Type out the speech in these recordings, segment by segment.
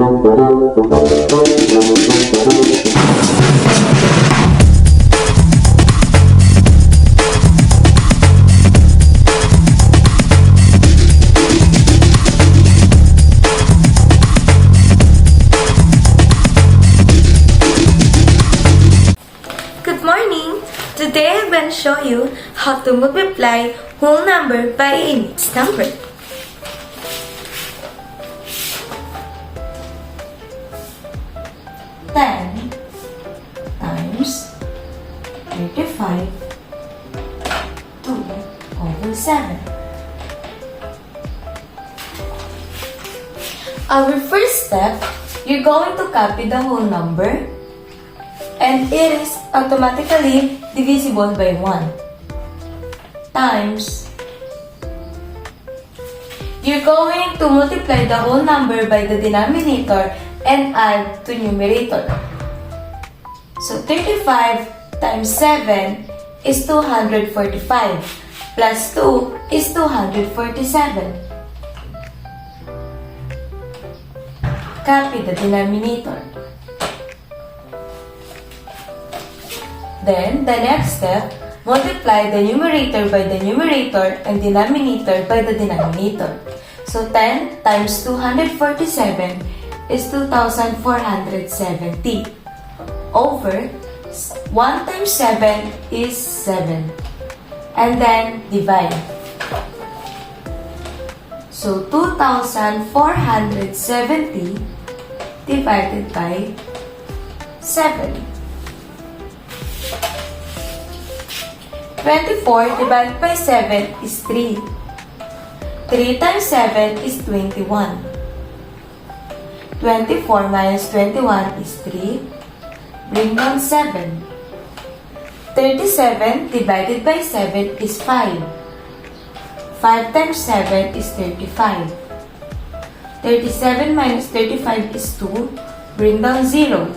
Good morning! Today I'm going to show you how to multiply whole number by a mixed number. Ten times 35 2/7. Our first step, you're going to copy the whole number and it is automatically divisible by 1 times. You're going to multiply the whole number by the denominator and add to numerator. So 35 times 7 is 245 plus 2 is 247. Copy the denominator. Then, the next step, multiply the numerator by the numerator and denominator by the denominator. So, 10 times 247 is 2,470 over 1 times 7 is 7. And then, divide. So, 2,470 divided by 7. 24 divided by 7 is 3. 3 times 7 is 21. 24 minus 21 is 3. Bring down 7. 37 divided by 7 is 5. 5 times 7 is 35. 37 minus 35 is 2. Bring down 0.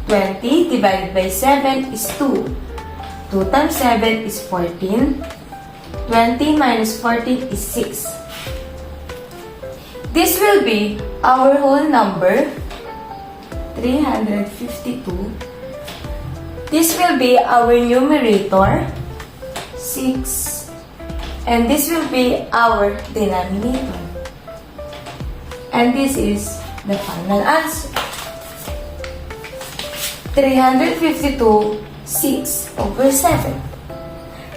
20 divided by 7 is 2. 2 times 7 is 14. 20 minus 14 is 6. This will be our whole number, 352. This will be our numerator, 6. And this will be our denominator. And this is the final answer. 352 6/7.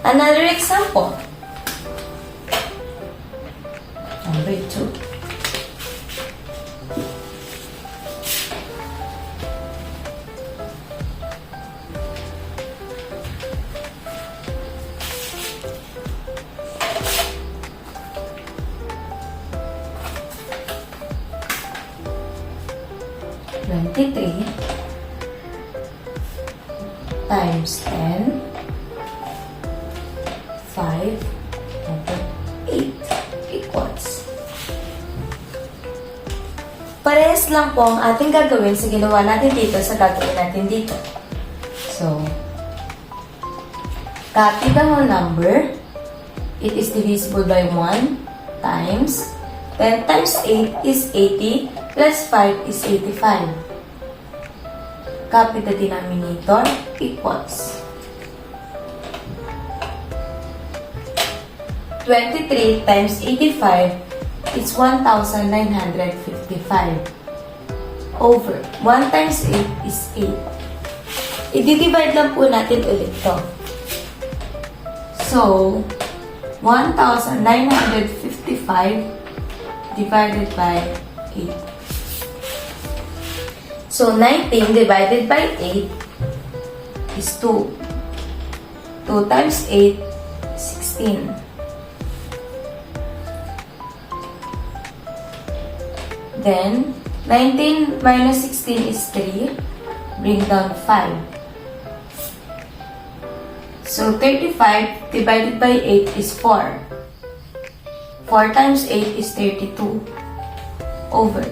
Another example. Number 2. Times 10, 5/8 equals. Parehas lang po ang ating gagawin sa ginawa natin dito sa gagawin natin dito. So, copy the whole number. It is divisible by 1 times 10 times 8 is 80 plus 5 is 85. Copy the denominator equals 23 times 85 is 1,955 over 1 times 8 is 8. I-divide lang po natin ulit to. So, 1,955 divided by 8. So, 19 divided by 8 is 2. 2 times 8, 16. Then, 19 minus 16 is 3. Bring down 5. So, 35 divided by 8 is 4. 4 times 8 is 32. Over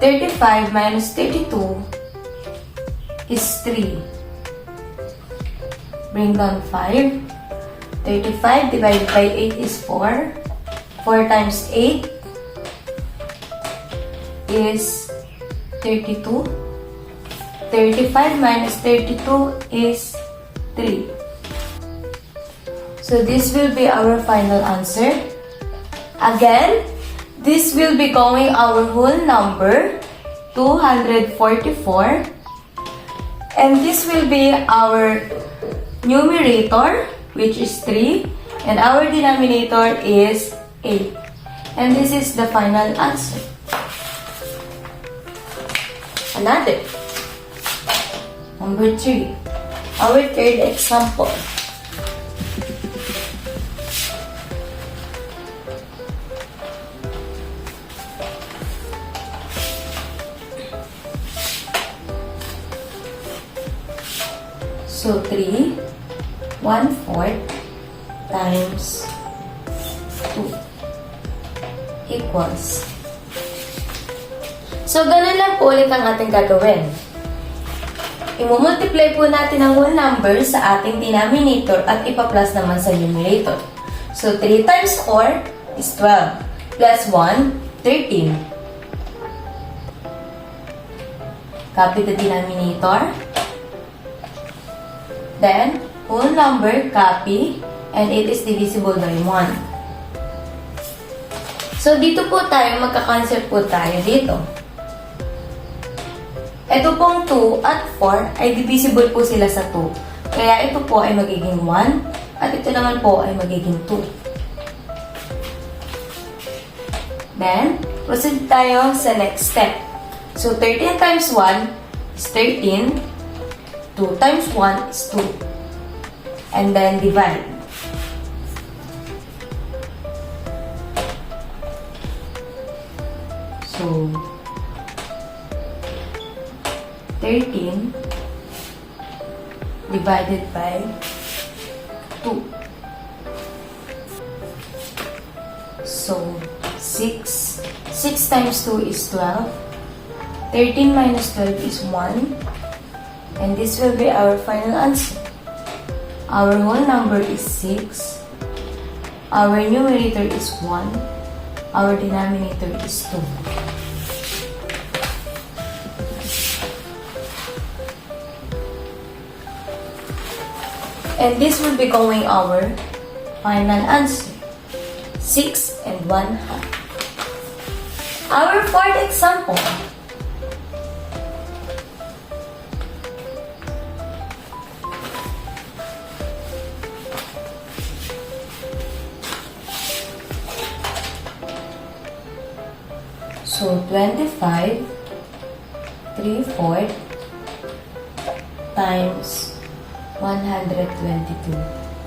35 minus 32 is 3. Bring down 5. 35 divided by 8 is 4. 4 times 8 is 32. 35 minus 32 is 3. So this will be our final answer. Again, this will be going our whole number, 244. And this will be our numerator, which is 3. And our denominator is 8. And this is the final answer. Another. Number 3. Our third example. So 3, 1/4 times 2 equals. So, ganun lang po ulit ang ating gagawin. I-multiply po natin ang whole number sa ating denominator at ipa-plus naman sa numerator. So, 3 times 4 is 12. Plus 1, 13. Copy the denominator. Then, whole number, copy, and it is divisible by 1. So, dito po tayo, magka-cancel po tayo dito. Ito pong 2 at 4 ay divisible po sila sa 2. Kaya ito po ay magiging 1 at ito naman po ay magiging 2. Then, proceed tayo sa next step. So, 13 times 1 is 13. 2 times 1 is 2. And then, divide. So, 13 divided by 2. So, 6. 6 times 2 is 12. 13 minus 12 is 1. And this will be our final answer. Our whole number is 6. Our numerator is 1. Our denominator is 2. And this will be going our final answer. 6 and 1/2. Our fourth example. So, 25 3/4 times 122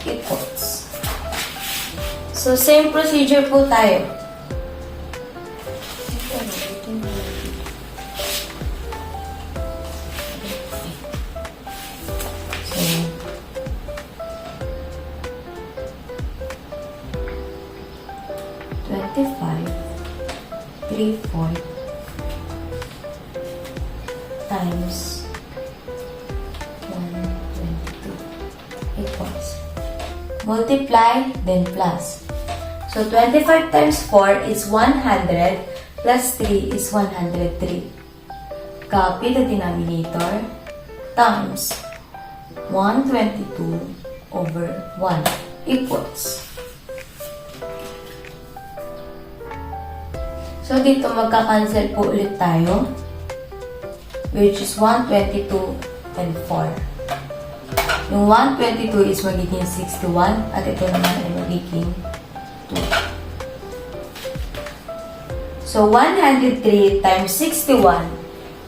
equals. So, same procedure po tayo. So, 25 3/4 times 122 equals. Multiply, then plus. So, 25 times 4 is 100, plus 3 is 103. Copy the denominator, times 122 over 1 equals. So, dito magka-cancel po ulit tayo, which is 122 and 4. Yung 122 is magiging 61 at ito naman ay magiging 2. So, 103 times 61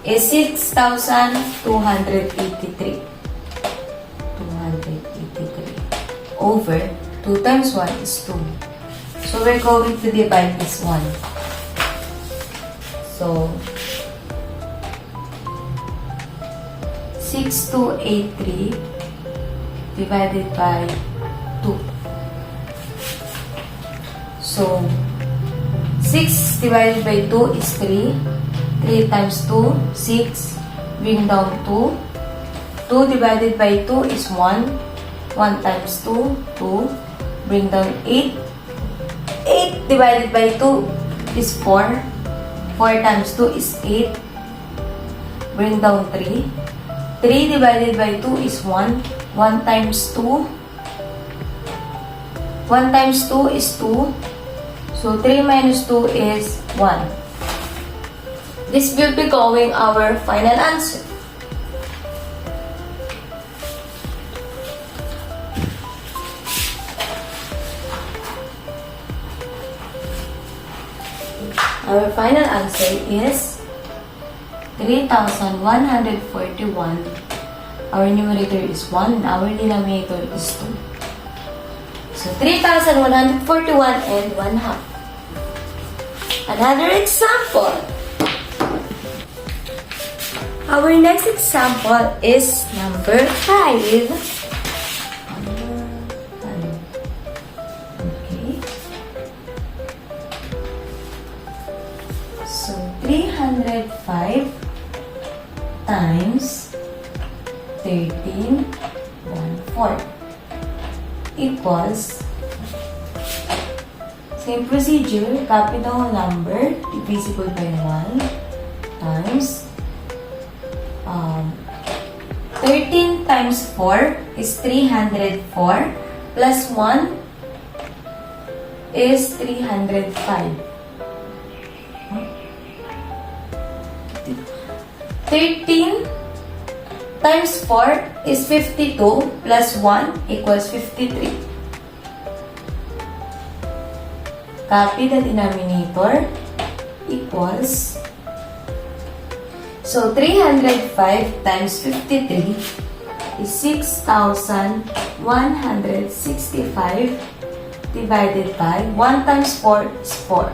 is 6,283. 283 over 2 times 1 is 2. So, we're going to divide this one. So, 6283 divided by 2. So, 6 divided by 2 is 3. 3 times 2, 6. Bring down 2. 2 divided by 2 is 1. 1 times 2, 2. Bring down 8. 8 divided by 2 is 4. 4 times 2 is 8. bring down 3. 3 divided by 2 is 1. 1 times 2. 1 times 2 is 2. So 3 minus 2 is 1. This will be going our final answer. Our final answer is 3,141. Our numerator is 1 and our denominator is 2. So 3,141 and 1 half. Another example. Our next example is number 5. Okay. So 305 times 13.14 equals, same procedure, copy the whole number, divisible by 1 times 13 times 4 is 304 plus 1 is 305. 13 times 4 is 52 plus 1 equals 53. Copy the denominator equals, so 305 times 53 is 6,165 divided by 1 times 4 is 4.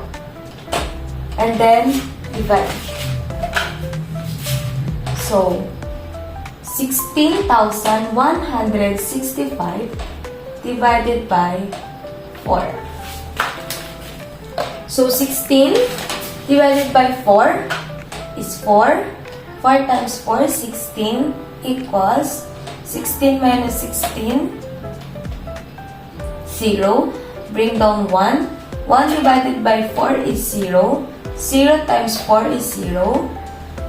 And then divide. So 16,165 divided by 4. So 16 divided by 4 is 4. 4 times 4 is 16 equals 16 minus 16, 0. Bring down 1. 1 divided by 4 is 0. 0 times 4 is 0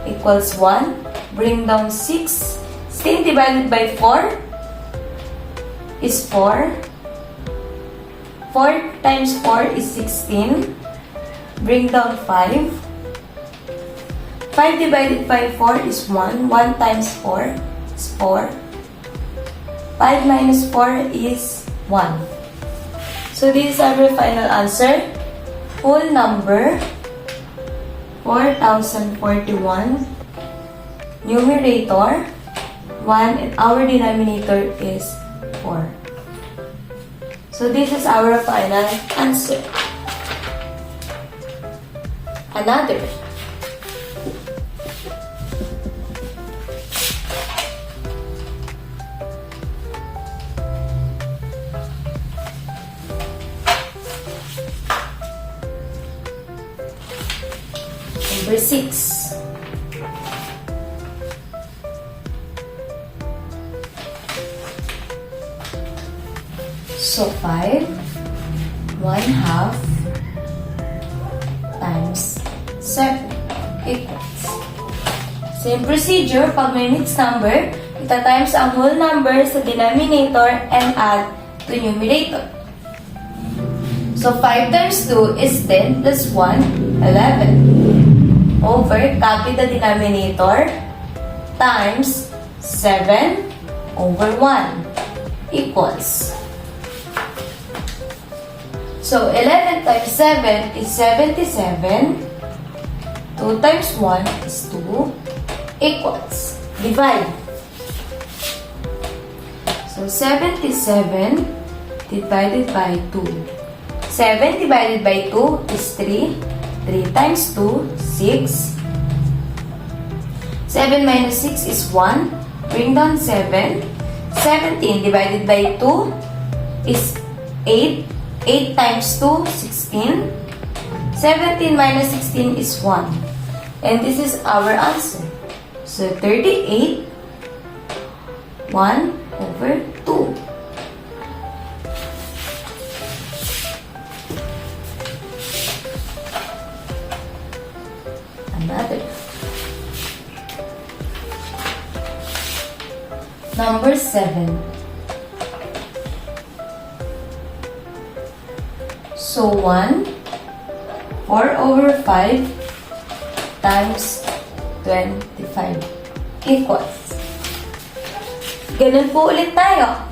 equals 1. Bring down 6. 16 divided by 4 is 4. 4 times 4 is 16. Bring down 5. 5 divided by 4 is 1. 1 times 4 is 4. 5 minus 4 is 1. So this is our final answer. Whole number 4,041. Numerator 1 and our denominator is 4. So this is our final answer. Another. Number 6. So 5, 1/2 times 7 equals. Same procedure, pag may mixed number, ita-times ang whole number sa denominator and add to numerator. So 5 times 2 is 10 plus 1, 11. Over, copy the denominator, times 7 over 1 equals. So 11 times 7 is 77. 2 times 1 is 2 equals. Divide. So 77 divided by 2. 7 divided by 2 is 3. 3 times 2, 6. 7 minus 6 is 1. Bring down 7. 17 divided by 2 is 8. 8 times 2, 16. 17 minus 16 is 1. And this is our answer. So 38, 1 over 2. Another. Number 7. So 1, 4 over 5 times 25 equals. Ganun po ulit tayo.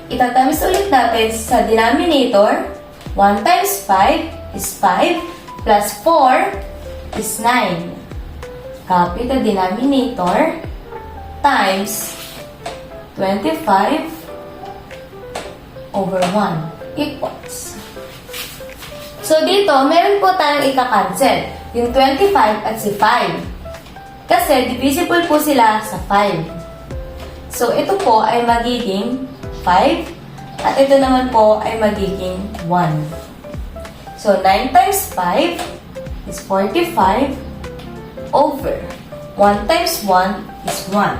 Itatamis ulit natin sa denominator. 1 times 5 is 5 plus 4 is 9. Copy the denominator times 25 over 1 equals. So, dito, meron po tayong ika-cancel. Yung 25 at si 5. Kasi, divisible po sila sa 5. So, ito po ay magiging 5. At ito naman po ay magiging 1. So, 9 times 5 is 45 over 1 times 1 is 1.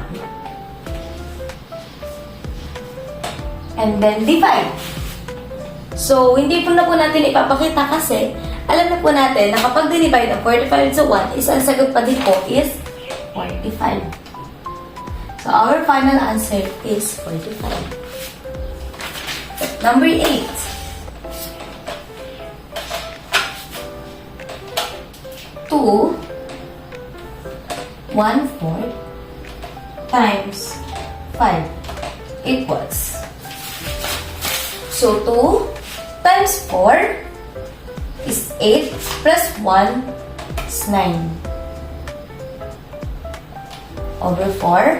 And then, divide. So, hindi po na po natin ipapakita kasi alam na po natin na kapag dinivide ang 45 sa 1 is ang sagot pa din po is 45. So, our final answer is 45. Number 8. 2 1/4 times 5 equals. So, 2 times 4 is 8 plus 1 is 9 over 4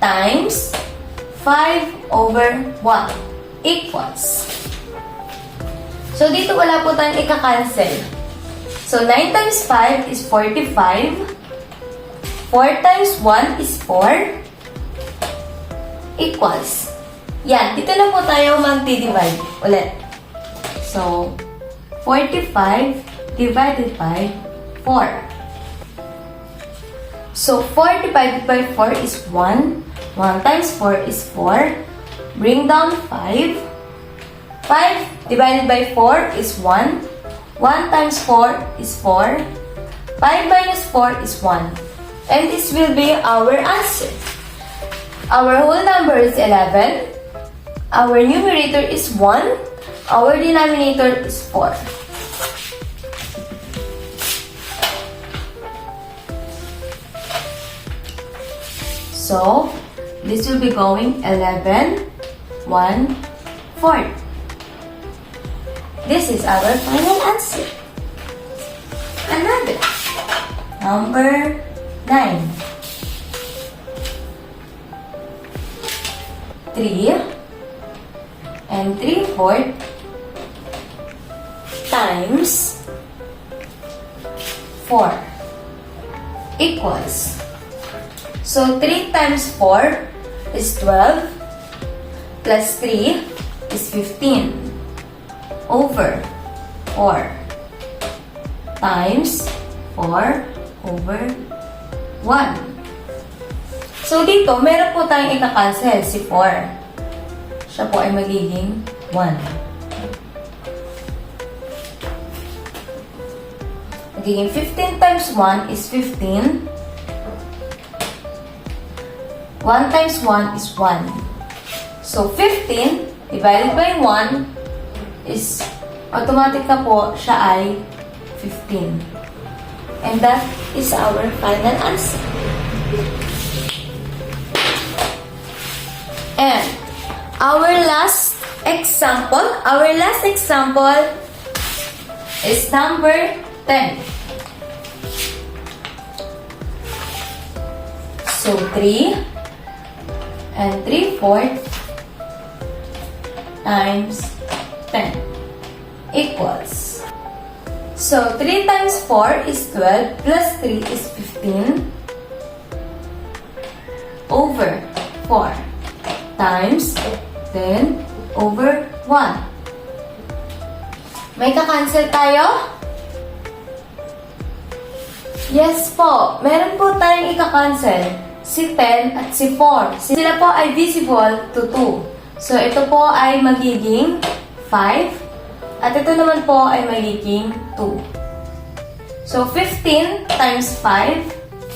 times 5 over 1 equals. So, dito wala po tayong ika-cancel. So, 9 times 5 is 45. 4 times 1 is 4 equals. Yan, dito na po tayo mag-divide ulit. So, 45 divided by 4. So, 4 divided by 4 is 1. 1 times 4 is 4. Bring down 5. 5 divided by 4 is 1. 1 times 4 is 4. 5 minus 4 is 1. And this will be our answer. Our whole number is 11. Our numerator is 1. Our denominator is 4. So, this will be going 11, 1/4. This is our final answer. Another. Number 9. 3 and 3/4 times 4 equals. So, 3 times 4 is 12 plus 3 is 15 over 4 times 4 over 1. So, dito, meron po tayong ika-cancel si 4. Siya po ay magiging 1. Magiging 15 times 1 is 15. 1 times 1 is 1. So, 15 divided by 1 is automatic na po siya ay 15. And that is our final answer. And our last example is number 10. So, 3 and 3/4 times 10 equals. So, 3 times 4 is 12 plus 3 is 15 over 4 times 10 over 1. May ka-cancel tayo? Yes po, meron po tayong ika-cancel. Si 10 at si 4. Sila po ay divisible to 2. So, ito po ay magiging 5. At ito naman po ay magiging 2. So, 15 times 5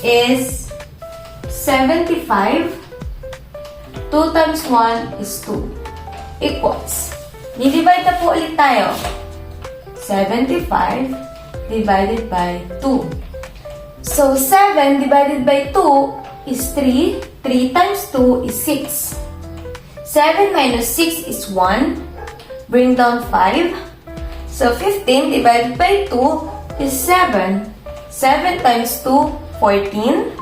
is 75. 2 times 1 is 2. Equals. Di-divide na po ulit tayo. 75 divided by 2. So, 7 divided by 2 is 3. 3 times 2 is 6. 7 minus 6 is 1. Bring down 5. So, 15 divided by 2 is 7. 7 times 2, 14.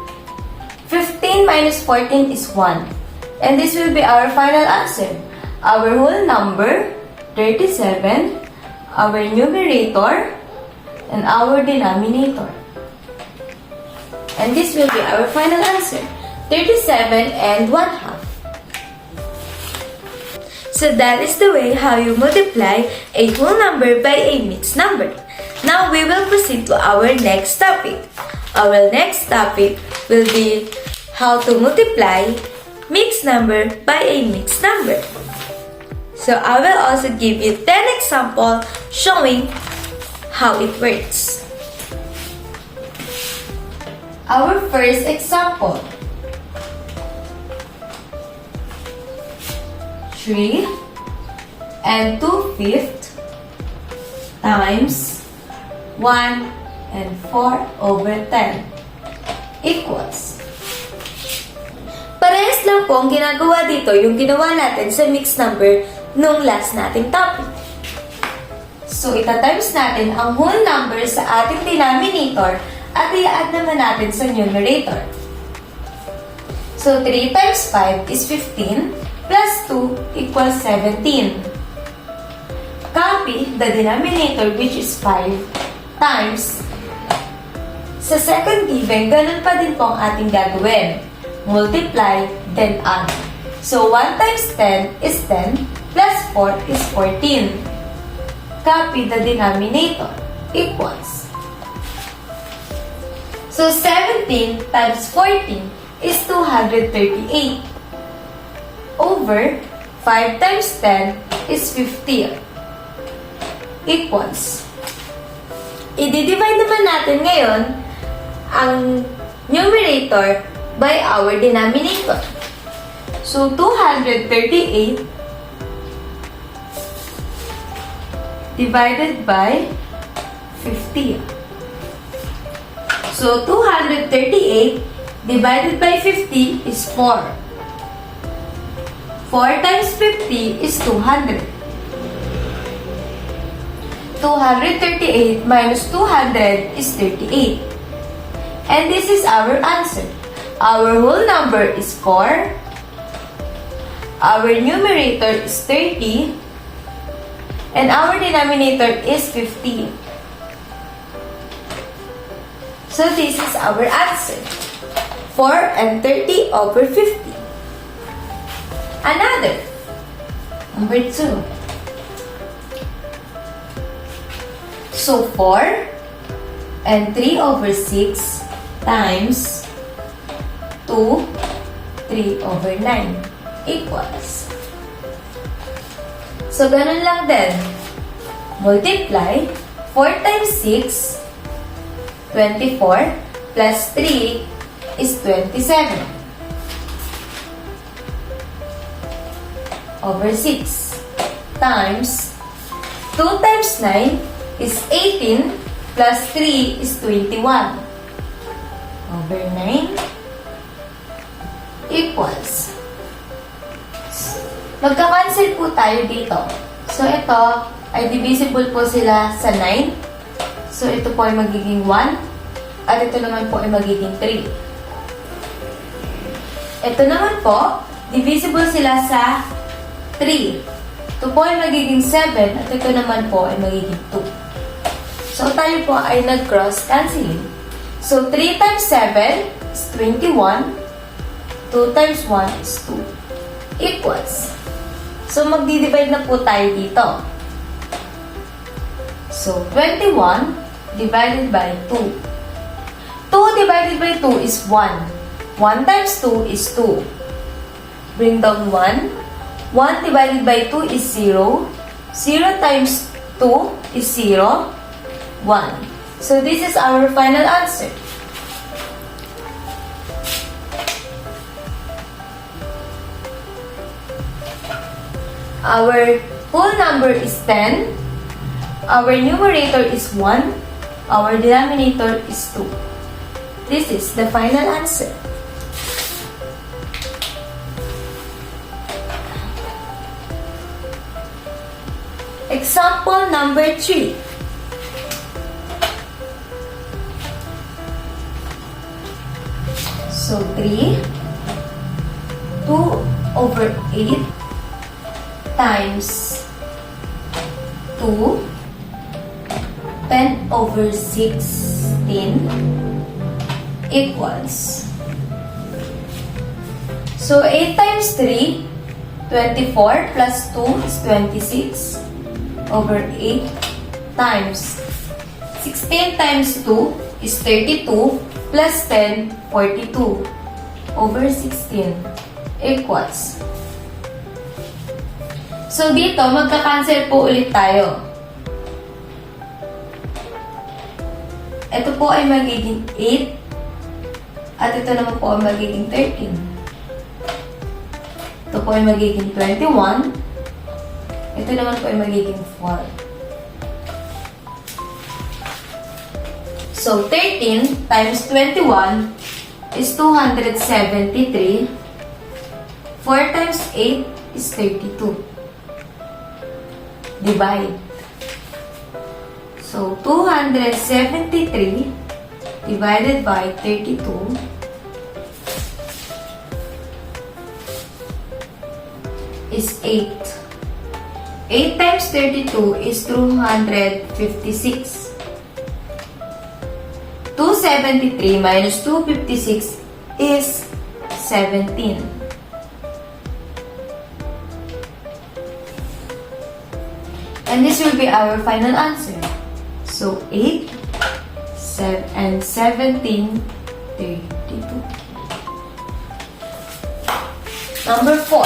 15 minus 14 is 1. And this will be our final answer. Our whole number, 37, our numerator, and our denominator. And this will be our final answer, 37 and 1/2. So that is the way how you multiply a whole number by a mixed number. Now we will proceed to our next topic. Our next topic will be how to multiply mixed number by a mixed number. So I will also give you 10 examples showing how it works. Our first example. 3 and 2/5 times 1 and 4/10 equals. Parehas lang po ang ginagawa dito yung ginawa natin sa mixed number nung last nating topic. So, itatimes natin ang whole number sa ating denominator at i-add naman natin sa numerator. So, 3 times 5 is 15 plus 2 equals 17. Copy the denominator which is 5 times. Sa second given, ganun pa din po ang ating gagawin. Multiply, then add. So, 1 times 10 is 10, plus 4 is 14. Copy the denominator, equals. So, 17 times 14 is 238. Over 5 times 10 is 50. Equals. I-divide naman natin ngayon ang numerator by our denominator. So, 238 divided by 50. So, 238 divided by 50 is 4. 4 times 50 is 200. 238 minus 200 is 38. And this is our answer. Our whole number is 4. Our numerator is 30. And our denominator is 50. So this is our answer. 4 and 30 over 50. Another. Number 2. So 4 and 3 over 6 times 2, 3 over 9 equals. So, ganun lang din. Multiply 4 times 6, 24, plus 3 is 27. Over 6 times 2 times 9 is 18, plus 3 is 21. Over 9 equals. Magka-cancel po tayo dito. So, ito ay divisible po sila sa 9. So, ito po ay magiging 1. At ito naman po ay magiging 3. Ito naman po, divisible sila sa 3. Ito po ay magiging 7. At ito naman po ay magiging 2. So, tayo po ay nag-cross cancelling. So, 3 times 7 is 21. 2 times 1 is 2. Equals. So, magdi-divide na po tayo dito. So, 21 divided by 2. 2 divided by 2 is 1. 1 times 2 is 2. Bring down 1. 1 divided by 2 is 0. 0 times 2 is 0. 1. So, this is our final answer. Our whole number is 10. Our numerator is 1. Our denominator is 2. This is the final answer. Example number 3. So 3, 2/8 times 2, 10/16 equals. So 8 times 3, 24 plus 2 is 26/8 times 16 times 2 is 32 plus 10, 42/16 equals. So, dito, magka-cancel po ulit tayo. Ito po ay magiging 8. At ito naman po ay magiging 13. Ito po ay magiging 21. Ito naman po ay magiging 4. So, 13 times 21 is 273. 4 times 8 is 32. Divide. So, 273 divided by 32 is 8. 8 times 32 is 256. 273 minus 256 is 17. And this will be our final answer. So, 8 and 17, 32. Number 4.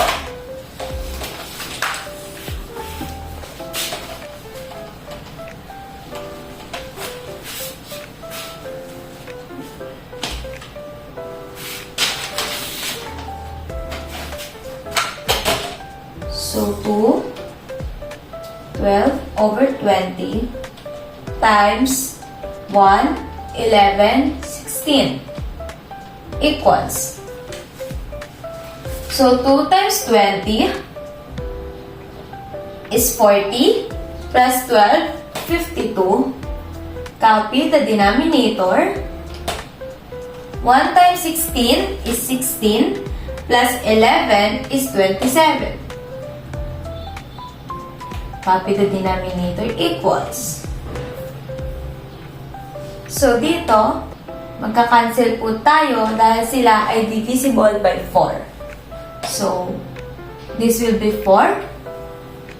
So, 2, 12/20 times 1, 11, 16 equals. So, 2 times 20 is 40 plus 12, 52. Copy the denominator. 1 times 16 is 16 plus 11 is 27. Copy the denominator equals. So, dito, magka-cancel po tayo dahil sila ay divisible by 4. So, this will be 4.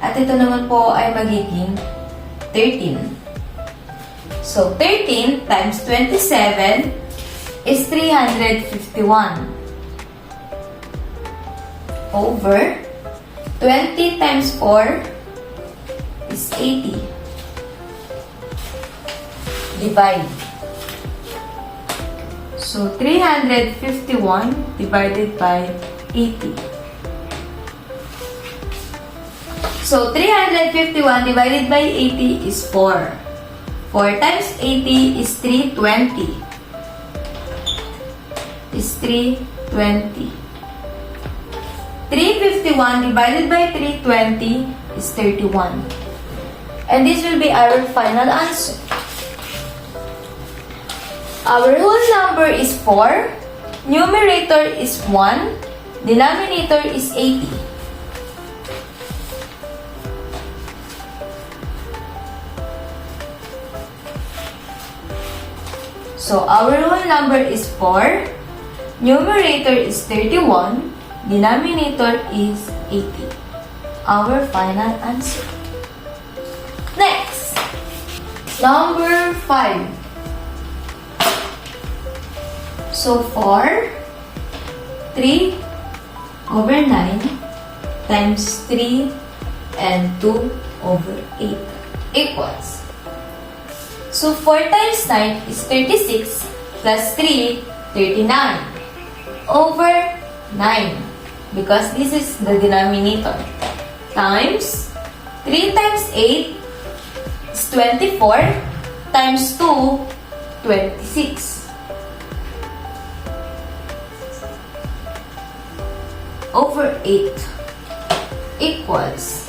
At ito naman po ay magiging 13. So, 13 times 27 is 351. Over 20 times 4 is 80. Divide. So, 351 divided by 80. So, 351 divided by 80 is 4. 4 times 80 is 320. Is 320. 351 divided by 320 is 31. And this will be our final answer. Our whole number is 4. Numerator is 1. Denominator is 80. So, our whole number is 4. Numerator is 31. Denominator is 80. Our final answer. Next, number 5. So, 4, 3/9 times 3 and 2/8 equals. So, 4 times 9 is 36 plus 3, 39 over 9 because this is the denominator. times 3 times 8 is 24 times 2, 26. Over 8 equals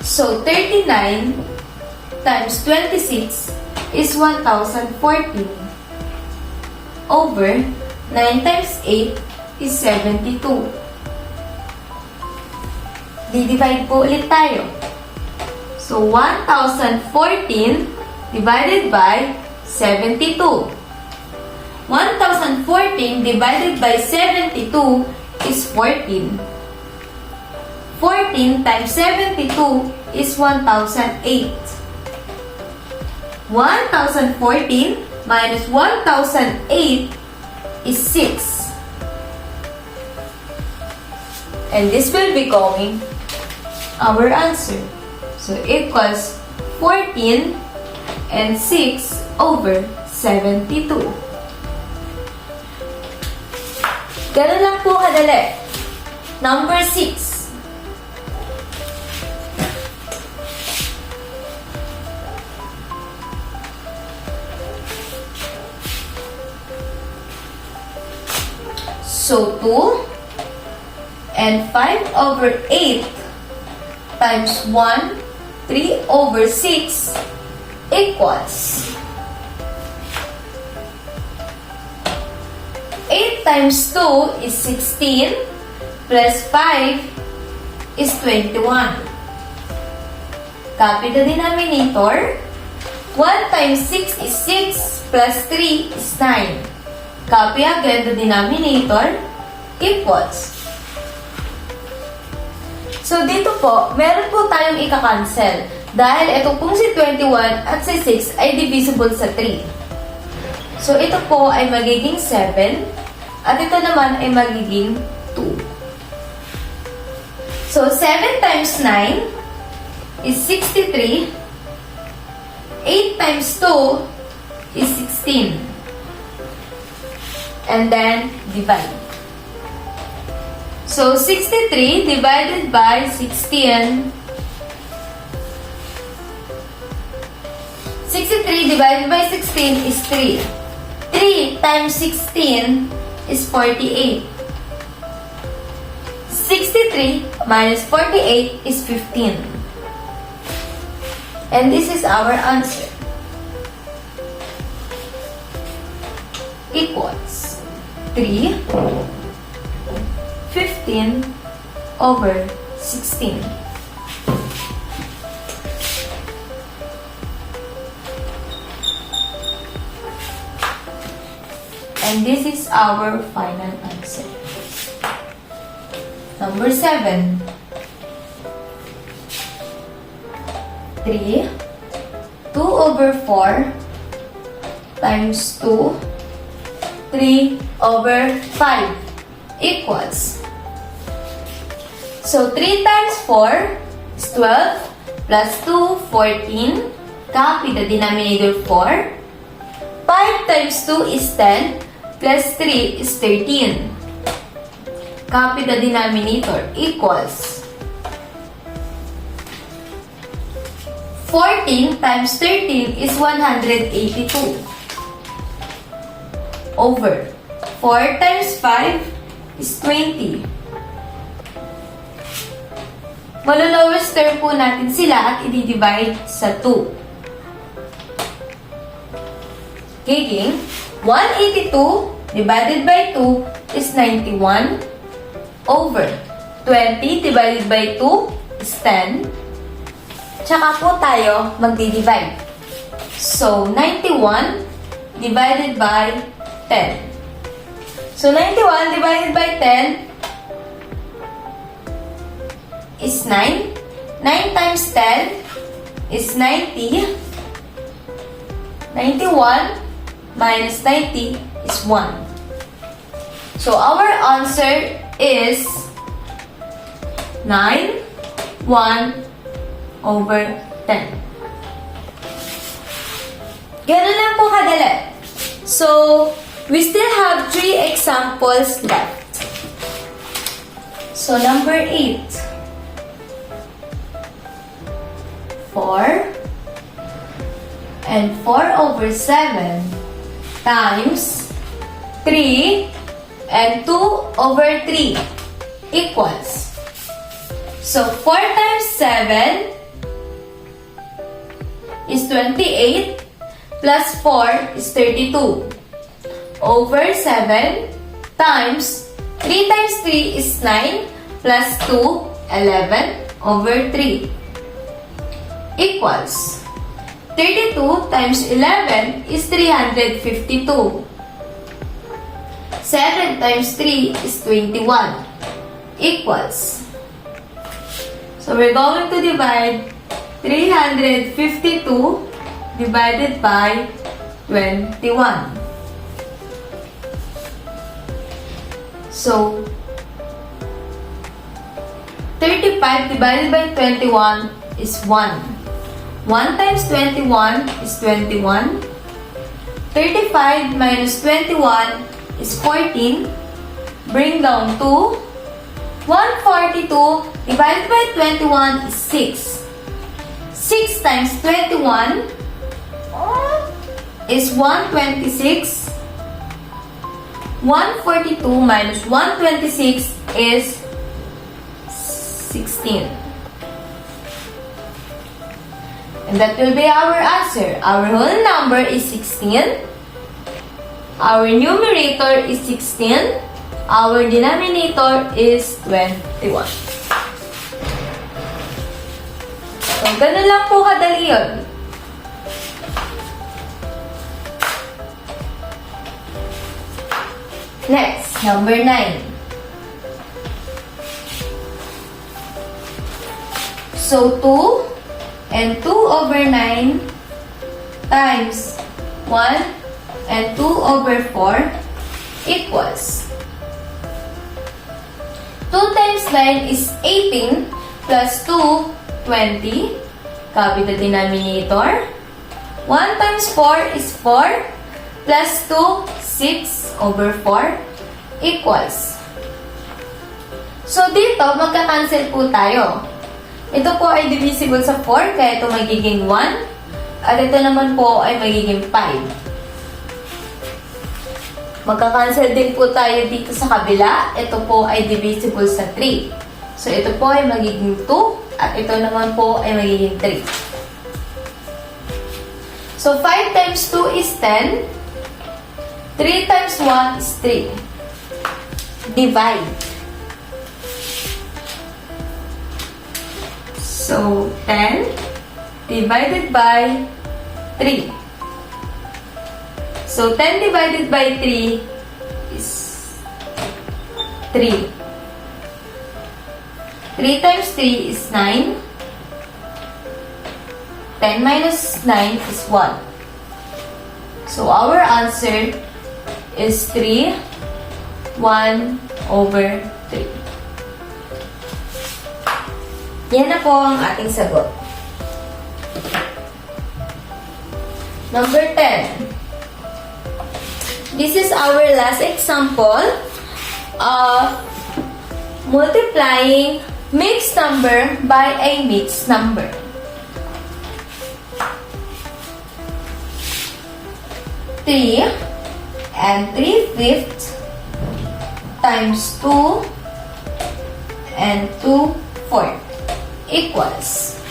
so 39 times 26 is 1014 over 9 times 8 is 72. Di-divide po ulit tayo. So 1014 divided by 72. 1014 divided by 72 is 14. 14 times 72 is 1008. 1014 minus 1008 is 6. And this will be going our answer. So equals 14 and 6 over 72. Ganun lang po kadali. Number 6. So 2 and 5 over 8 times 1, 3 over 6 equals 8 times 2 is 16 plus 5 is 21. Copy the denominator. 1 times 6 is 6 plus 3 is 9. Copy again the denominator equals. So dito po, meron po tayong ika-cancel dahil ito pong si 21 at si 6 ay divisible sa 3. So ito po ay magiging 7 at ito naman ay magiging 2. So 7 times 9 is 63. 8 times 2 is 16. And then divide. So 63 divided by 16. 63 divided by 16 is 3. 3 times 16 is 48. 63 minus 48 is 15. And this is our answer. Equals 3, 15 over 16. And this is our final answer. Number 7. 3, 2 over 4 times 2, 3 over 5 equals. So 3 times 4 is 12 plus 2, 14. Copy the denominator 4. 5 times 2 is 10 plus 3 is 13. Copy the denominator equals. 14 times 13 is 182. Over 4 times 5 is 20. Malo-lowest term po natin sila at i-divide sa 2. Giging 182 divided by 2 is 91 over 20 divided by 2 is 10. Tsaka po tayo magdi-divide. So 91 divided by 10. So 91 divided by 10 is 9. 9 times 10 is 90. 91 minus 90 is 1. So our answer is 9, 1 over 10. Ganun lang po kadali. So, We still have 3 examples left. So, number 8. 4 and 4 over 7 times 3 and 2 over 3 equals. So, 4 times 7 is 28 plus 4 is 32 over 7 times 3 times 3 is 9 plus 2, 11 over 3 equals 32 times 11 is 352. 7 times 3 is 21 equals. So we're going to divide 352 divided by 21. So 35 divided by 21 is 1. 1 times 21 is 21. 35 minus 21 is 14. Bring down to 142 divided by 21 is 6. 6 times 21 is 126. 142 minus 126 is 16. And that will be our answer. Our whole number is 16. Our numerator is 16. Our denominator is 21. So, ganun lang po kadali yun. Next, number 9. So, 2 and 2 over 9 times 1 and 2 over 4 equals. 2 times 9 is 18 plus 2, 20. Copy the denominator. 1 times 4 is 4 plus 2, 6 over 4 equals. So, dito, magka-cancel po tayo. Ito po ay divisible sa 4, kaya ito magiging 1. At ito naman po ay magiging 5. Magka-cancel din po tayo dito sa kabila. Ito po ay divisible sa 3. So, ito po ay magiging 2. At ito naman po ay magiging 3. So, 5 times 2 is 10. 3 times 1 is 3. Divide. So, 10 divided by 3. So, 10 divided by 3 is 3. 3 times 3 is 9. 10 minus 9 is 1. So, our answer is 3, 1 over 3. Yan na po ang ating sagot. Number 10. This is our last example of multiplying mixed number by a mixed number. Three and 3/5 times 2 and 2/4 equals.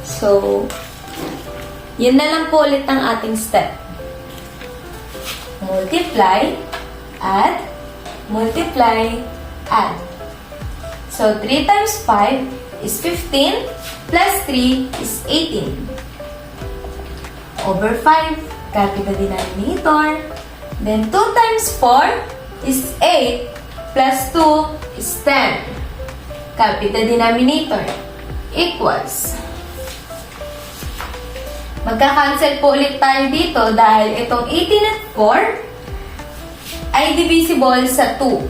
So, yun na lang po ulit ang ating step. Multiply, add, multiply, add. So, 3 times 5 is 15 plus 3 is 18. Over 5, copy the denominator. Then 2 times 4 is 8 plus 2 is 10. Copy the denominator. Equals. Magka-cancel po ulit tayo dito dahil itong 18 at 4 ay divisible sa 2.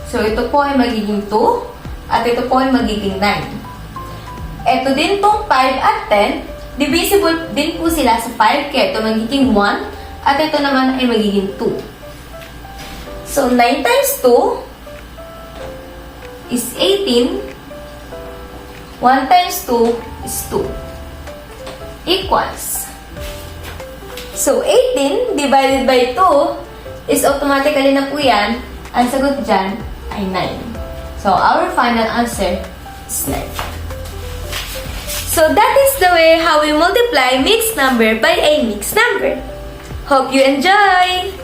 So, ito po ay magiging 2 at ito po ay magiging 9. Ito din pong 5 at 10, divisible din po sila sa 5 kaya ito magiging 1 At ito naman ay magiging 2. So, 9 times 2 is 18. 1 times 2 is 2. Equals. So, 18 divided by 2 is automatically na po yan. Ang sagot dyan ay 9. So, our final answer is 9. So, that is the way how we multiply mixed number by a mixed number. Hope you enjoy!